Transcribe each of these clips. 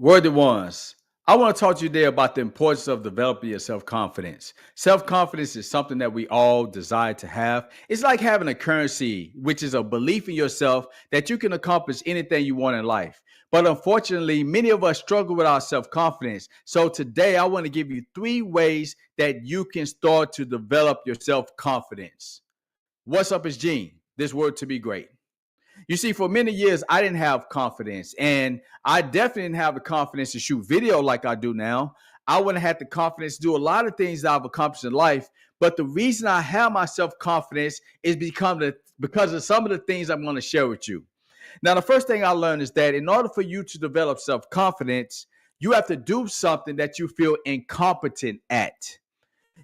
Worthy ones, I want to talk to you today about the importance of developing your self confidence. Self confidence is something that we all desire to have. It's like having a currency, which is a belief in yourself that you can accomplish anything you want in life. But unfortunately, many of us struggle with our self confidence. So today, I want to give you 3 ways that you can start to develop your self confidence. What's up, is Gene? This word to be great. You see, for many years, I didn't have confidence, and I definitely didn't have the confidence to shoot video like I do now. I wouldn't have had the confidence to do a lot of things that I've accomplished in life. But the reason I have my self confidence is because of some of the things I'm going to share with you. Now, the first thing I learned is that in order for you to develop self confidence, you have to do something that you feel incompetent at.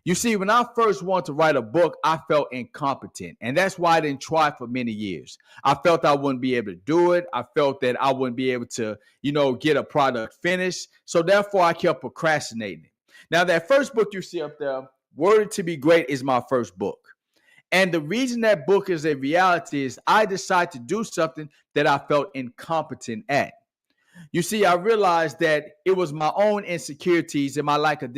You see, when I first wanted to write a book, I felt incompetent. And that's why I didn't try for many years. I felt I wouldn't be able to do it. I felt that I wouldn't be able to, get a product finished. So therefore, I kept procrastinating. Now, that first book you see up there, Worded to Be Great, is my first book. And the reason that book is a reality is I decided to do something that I felt incompetent at. You see, I realized that it was my own insecurities and my lack of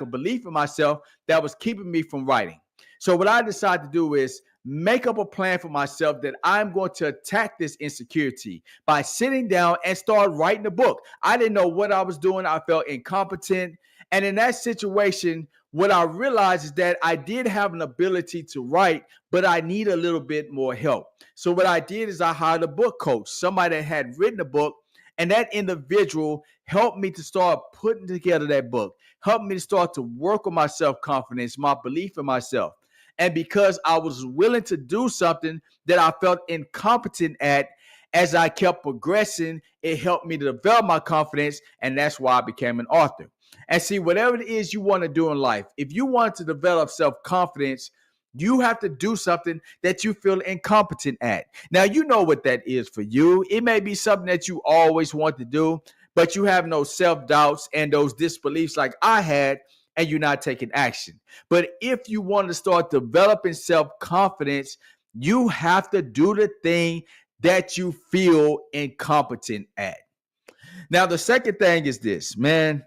belief in myself that was keeping me from writing. So what I decided to do is make up a plan for myself that I'm going to attack this insecurity by sitting down and start writing a book. I didn't know what I was doing. I felt incompetent. And in that situation, what I realized is that I did have an ability to write, but I need a little bit more help. So what I did is I hired a book coach, somebody that had written a book, and that individual helped me to start putting together that book, helped me to start to work on my self-confidence, my belief in myself. And because I was willing to do something that I felt incompetent at, as I kept progressing, it helped me to develop my confidence, and that's why I became an author. And see, whatever it is you want to do in life, if you want to develop self-confidence, you have to do something that you feel incompetent at. Now, you know what that is for you. It may be something that you always want to do, but you have no self-doubts and those disbeliefs like I had, and you're not taking action. But if you want to start developing self-confidence, you have to do the thing that you feel incompetent at. Now, the second thing is this, man.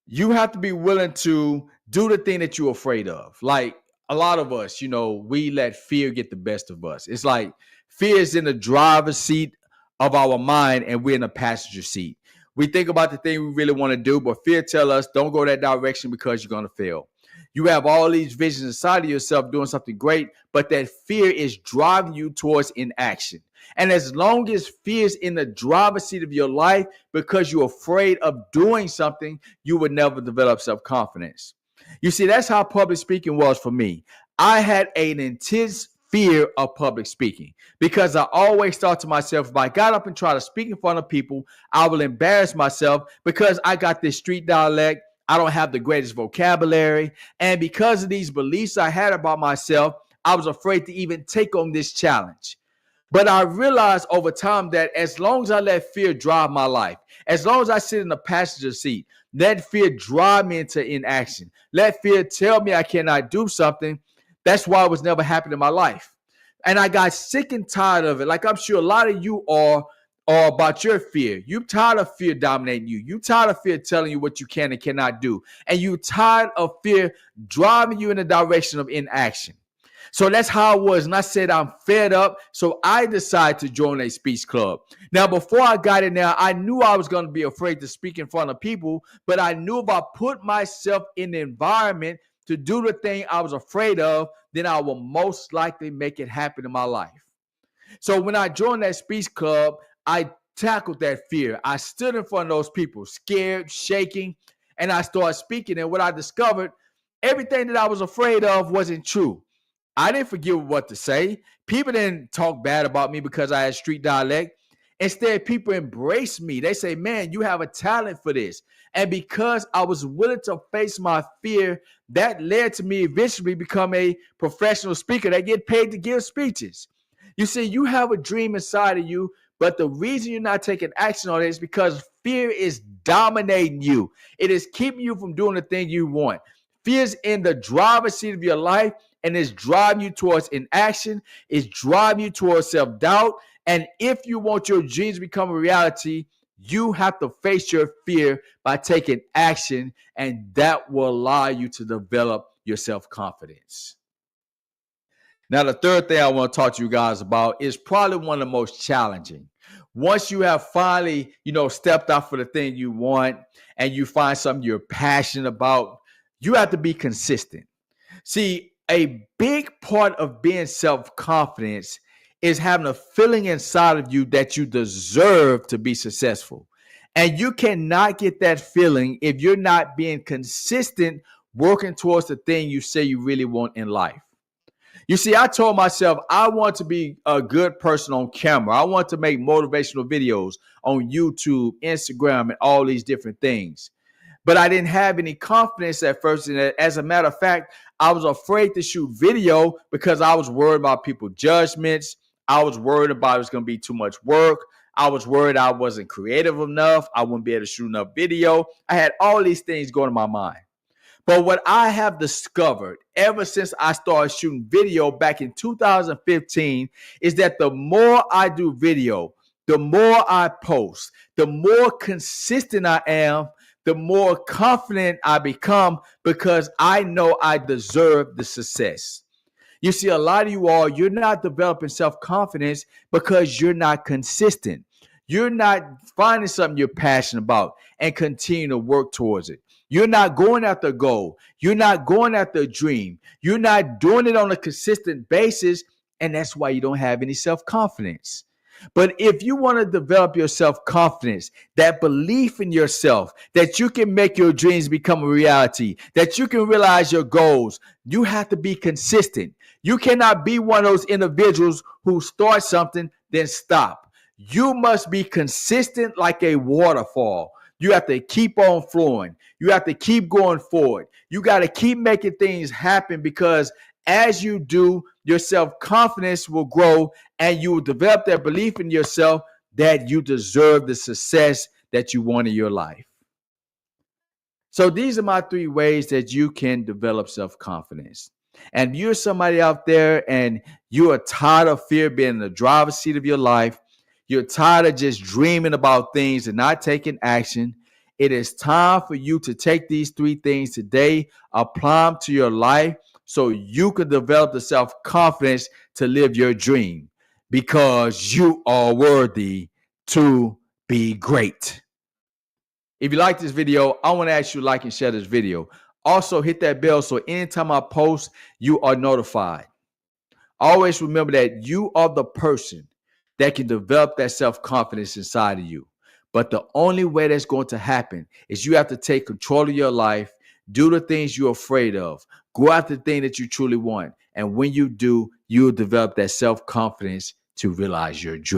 You have to be willing to do the thing that you're afraid of. Like a lot of us, we let fear get the best of us. It's like fear is in the driver's seat of our mind and we're in the passenger seat. We think about the thing we really want to do, but fear tells us don't go that direction because you're going to fail. You have all these visions inside of yourself doing something great, but that fear is driving you towards inaction. And as long as fear is in the driver's seat of your life because you're afraid of doing something, you would never develop self-confidence. You see, that's how public speaking was for me. I had an intense fear of public speaking because I always thought to myself, if I got up and tried to speak in front of people, I will embarrass myself because I got this street dialect. I don't have the greatest vocabulary. And because of these beliefs I had about myself, I was afraid to even take on this challenge. But I realized over time that as long as I let fear drive my life, as long as I sit in the passenger seat, let fear drive me into inaction, let fear tell me I cannot do something, that's why it was never happening in my life. And I got sick and tired of it. Like I'm sure a lot of you are about your fear. You're tired of fear dominating you. You're tired of fear telling you what you can and cannot do. And you're tired of fear driving you in the direction of inaction. So that's how it was. And I said, I'm fed up. So I decided to join a speech club. Now, before I got in there, I knew I was going to be afraid to speak in front of people. But I knew if I put myself in the environment to do the thing I was afraid of, then I will most likely make it happen in my life. So when I joined that speech club, I tackled that fear. I stood in front of those people, scared, shaking, and I started speaking. And what I discovered, everything that I was afraid of wasn't true. I didn't forget what to say. People didn't talk bad about me because I had street dialect. Instead, people embraced me. They say, man, you have a talent for this. And because I was willing to face my fear, that led to me eventually become a professional speaker that get paid to give speeches. You see, you have a dream inside of you, but the reason you're not taking action on it is because fear is dominating you. It is keeping you from doing the thing you want. Fear is in the driver's seat of your life, and it's driving you towards inaction. It's driving you towards self-doubt. And if you want your dreams to become a reality, You have to face your fear by taking action, and that will allow you to develop your self-confidence. Now, the third thing I want to talk to you guys about is probably one of the most challenging. Once you have finally, stepped out for the thing you want and you find something you're passionate about, you have to be consistent. See, a big part of being self-confidence is having a feeling inside of you that you deserve to be successful. And you cannot get that feeling if you're not being consistent working towards the thing you say you really want in life. You see, I told myself I want to be a good person on camera. I want to make motivational videos on YouTube, Instagram, and all these different things. But I didn't have any confidence at first. And as a matter of fact, I was afraid to shoot video because I was worried about people's judgments. I was worried about it was going to be too much work. I was worried I wasn't creative enough. I wouldn't be able to shoot enough video. I had all these things going in my mind. But what I have discovered ever since I started shooting video back in 2015 is that the more I do video, the more I post, the more consistent I am, the more confident I become because I know I deserve the success. You see, a lot of you're not developing self-confidence because you're not consistent. You're not finding something you're passionate about and continue to work towards it. You're not going after a goal. You're not going after a dream. You're not doing it on a consistent basis, and that's why you don't have any self-confidence. But if you want to develop your self-confidence, that belief in yourself, that you can make your dreams become a reality, that you can realize your goals, you have to be consistent. You cannot be one of those individuals who start something, then stop. You must be consistent like a waterfall. You have to keep on flowing. You have to keep going forward. You got to keep making things happen because as you do, your self-confidence will grow and you will develop that belief in yourself that you deserve the success that you want in your life. So these are my 3 ways that you can develop self-confidence. And if you're somebody out there and you are tired of fear being in the driver's seat of your life, you're tired of just dreaming about things and not taking action, it is time for you to take these 3 things today, apply them to your life so you can develop the self-confidence to live your dream because you are worthy to be great. If you like this video, I want to ask you to like and share this video. Also, hit that bell so anytime I post, you are notified. Always remember that you are the person that can develop that self-confidence inside of you. But the only way that's going to happen is you have to take control of your life, do the things you're afraid of, go after the thing that you truly want. And when you do, you'll develop that self-confidence to realize your dream.